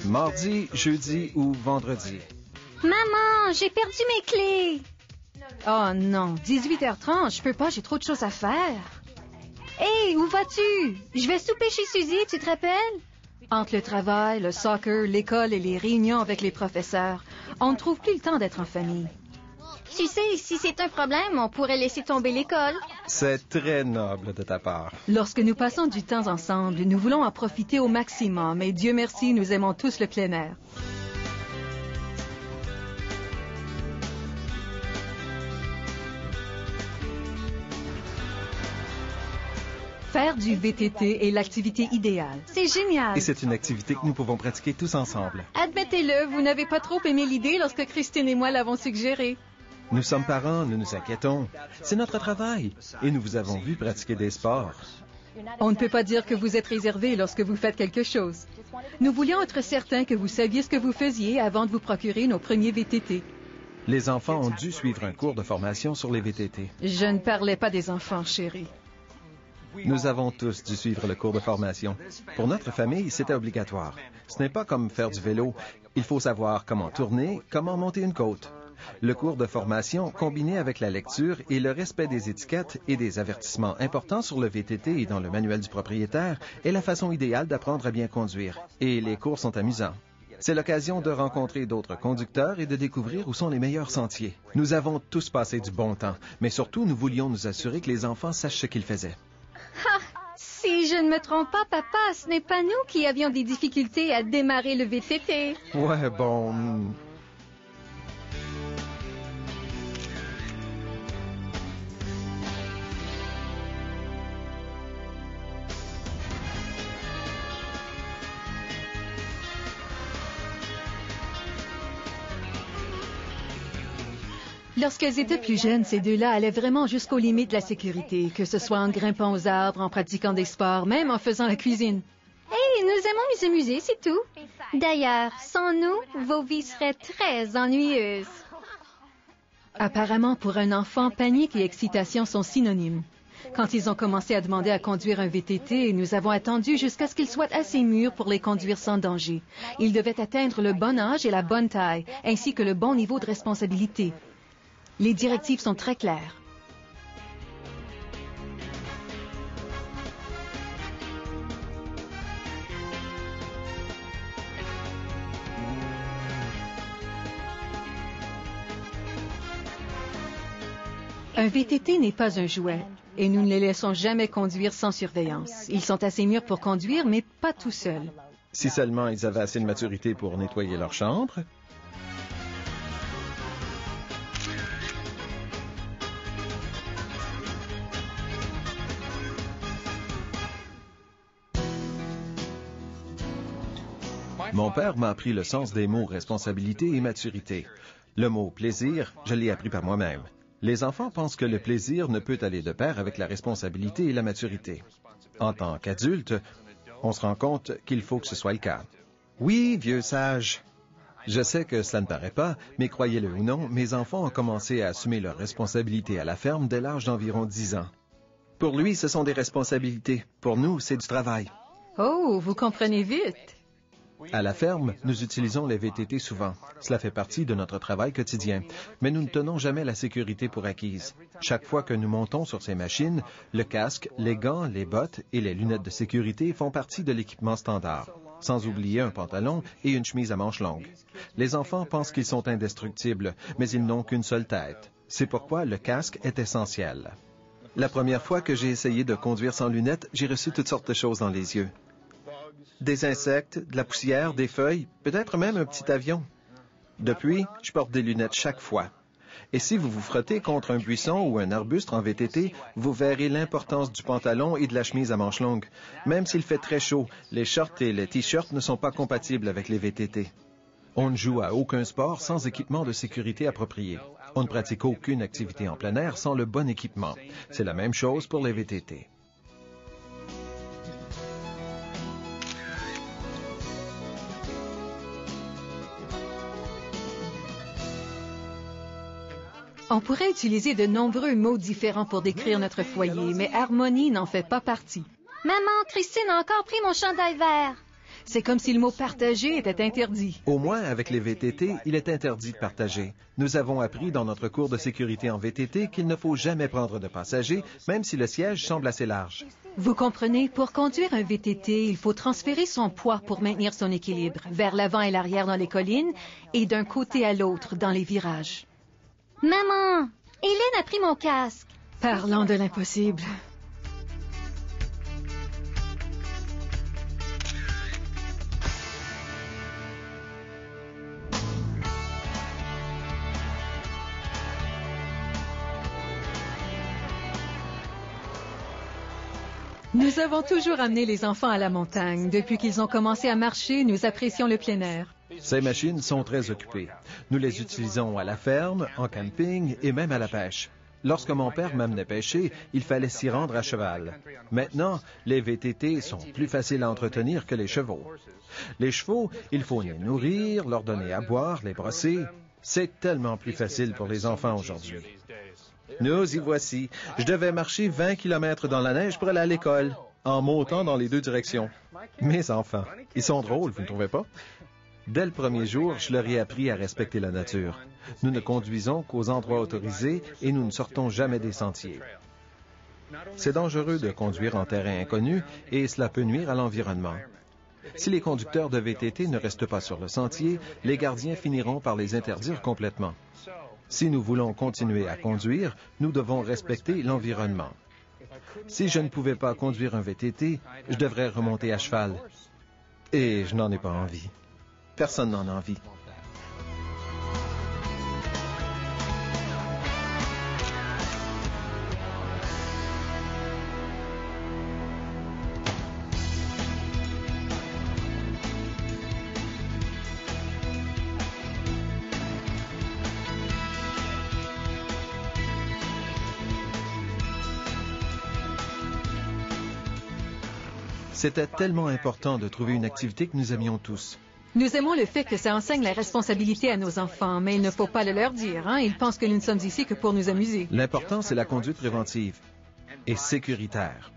Mardi, jeudi ou vendredi? Maman, j'ai perdu mes clés. Oh non, 18h30, je peux pas, j'ai trop de choses à faire. Hé, où vas-tu? Je vais souper chez Suzy, tu te rappelles? Entre le travail, le soccer, l'école et les réunions avec les professeurs, on ne trouve plus le temps d'être en famille. Tu sais, si c'est un problème, on pourrait laisser tomber l'école. C'est très noble de ta part. Lorsque nous passons du temps ensemble, nous voulons en profiter au maximum et Dieu merci, nous aimons tous le plein air. Faire du VTT est l'activité idéale. C'est génial. Et c'est une activité que nous pouvons pratiquer tous ensemble. Admettez-le, vous n'avez pas trop aimé l'idée lorsque Christine et moi l'avons suggérée. Nous sommes parents, nous nous inquiétons. C'est notre travail et nous vous avons vu pratiquer des sports. On ne peut pas dire que vous êtes réservé lorsque vous faites quelque chose. Nous voulions être certains que vous saviez ce que vous faisiez avant de vous procurer nos premiers VTT. Les enfants ont dû suivre un cours de formation sur les VTT. Je ne parlais pas des enfants, chérie. Nous avons tous dû suivre le cours de formation. Pour notre famille, c'était obligatoire. Ce n'est pas comme faire du vélo. Il faut savoir comment tourner, comment monter une côte. Le cours de formation, combiné avec la lecture et le respect des étiquettes et des avertissements importants sur le VTT et dans le manuel du propriétaire, est la façon idéale d'apprendre à bien conduire. Et les cours sont amusants. C'est l'occasion de rencontrer d'autres conducteurs et de découvrir où sont les meilleurs sentiers. Nous avons tous passé du bon temps, mais surtout, nous voulions nous assurer que les enfants sachent ce qu'ils faisaient. Ah, si je ne me trompe pas, papa, ce n'est pas nous qui avions des difficultés à démarrer le VTT. Ouais, bon... Lorsqu'elles étaient plus jeunes, ces deux-là allaient vraiment jusqu'aux limites de la sécurité, que ce soit en grimpant aux arbres, en pratiquant des sports, même en faisant la cuisine. Hey, nous aimons nous amuser, c'est tout. D'ailleurs, sans nous, vos vies seraient très ennuyeuses. Apparemment, pour un enfant, panique et excitation sont synonymes. Quand ils ont commencé à demander à conduire un VTT, nous avons attendu jusqu'à ce qu'ils soient assez mûrs pour les conduire sans danger. Ils devaient atteindre le bon âge et la bonne taille, ainsi que le bon niveau de responsabilité. Les directives sont très claires. Un VTT n'est pas un jouet, et nous ne les laissons jamais conduire sans surveillance. Ils sont assez mûrs pour conduire, mais pas tout seuls. Si seulement ils avaient assez de maturité pour nettoyer leur chambre... Mon père m'a appris le sens des mots responsabilité et maturité. Le mot plaisir, je l'ai appris par moi-même. Les enfants pensent que le plaisir ne peut aller de pair avec la responsabilité et la maturité. En tant qu'adulte, on se rend compte qu'il faut que ce soit le cas. Oui, vieux sage. Je sais que cela ne paraît pas, mais croyez-le ou non, mes enfants ont commencé à assumer leurs responsabilités à la ferme dès l'âge d'environ 10 ans. Pour lui, ce sont des responsabilités. Pour nous, c'est du travail. Oh, vous comprenez vite. À la ferme, nous utilisons les VTT souvent. Cela fait partie de notre travail quotidien. Mais nous ne tenons jamais la sécurité pour acquise. Chaque fois que nous montons sur ces machines, le casque, les gants, les bottes et les lunettes de sécurité font partie de l'équipement standard. Sans oublier un pantalon et une chemise à manches longues. Les enfants pensent qu'ils sont indestructibles, mais ils n'ont qu'une seule tête. C'est pourquoi le casque est essentiel. La première fois que j'ai essayé de conduire sans lunettes, j'ai reçu toutes sortes de choses dans les yeux. Des insectes, de la poussière, des feuilles, peut-être même un petit avion. Depuis, je porte des lunettes chaque fois. Et si vous vous frottez contre un buisson ou un arbuste en VTT, vous verrez l'importance du pantalon et de la chemise à manches longues. Même s'il fait très chaud, les shorts et les t-shirts ne sont pas compatibles avec les VTT. On ne joue à aucun sport sans équipement de sécurité approprié. On ne pratique aucune activité en plein air sans le bon équipement. C'est la même chose pour les VTT. On pourrait utiliser de nombreux mots différents pour décrire notre foyer, mais harmonie n'en fait pas partie. Maman, Christine a encore pris mon chandail vert. C'est comme si le mot « partager » était interdit. Au moins, avec les VTT, il est interdit de partager. Nous avons appris dans notre cours de sécurité en VTT qu'il ne faut jamais prendre de passagers, même si le siège semble assez large. Vous comprenez, pour conduire un VTT, il faut transférer son poids pour maintenir son équilibre, vers l'avant et l'arrière dans les collines et d'un côté à l'autre dans les virages. Maman, Hélène a pris mon casque. Parlons de l'impossible. Nous avons toujours amené les enfants à la montagne. Depuis qu'ils ont commencé à marcher, nous apprécions le plein air. Ces machines sont très occupées. Nous les utilisons à la ferme, en camping et même à la pêche. Lorsque mon père m'amenait pêcher, il fallait s'y rendre à cheval. Maintenant, les VTT sont plus faciles à entretenir que les chevaux. Les chevaux, il faut les nourrir, leur donner à boire, les brosser. C'est tellement plus facile pour les enfants aujourd'hui. Nous y voici. Je devais marcher 20 km dans la neige pour aller à l'école, en montant dans les deux directions. Mes enfants, ils sont drôles, vous ne trouvez pas? Dès le premier jour, je leur ai appris à respecter la nature. Nous ne conduisons qu'aux endroits autorisés et nous ne sortons jamais des sentiers. C'est dangereux de conduire en terrain inconnu et cela peut nuire à l'environnement. Si les conducteurs de VTT ne restent pas sur le sentier, les gardiens finiront par les interdire complètement. Si nous voulons continuer à conduire, nous devons respecter l'environnement. Si je ne pouvais pas conduire un VTT, je devrais remonter à cheval. Et je n'en ai pas envie. Personne n'en a envie. C'était tellement important de trouver une activité que nous aimions tous. Nous aimons le fait que ça enseigne la responsabilité à nos enfants, mais il ne faut pas le leur dire, hein? Ils pensent que nous ne sommes ici que pour nous amuser. L'important, c'est la conduite préventive et sécuritaire.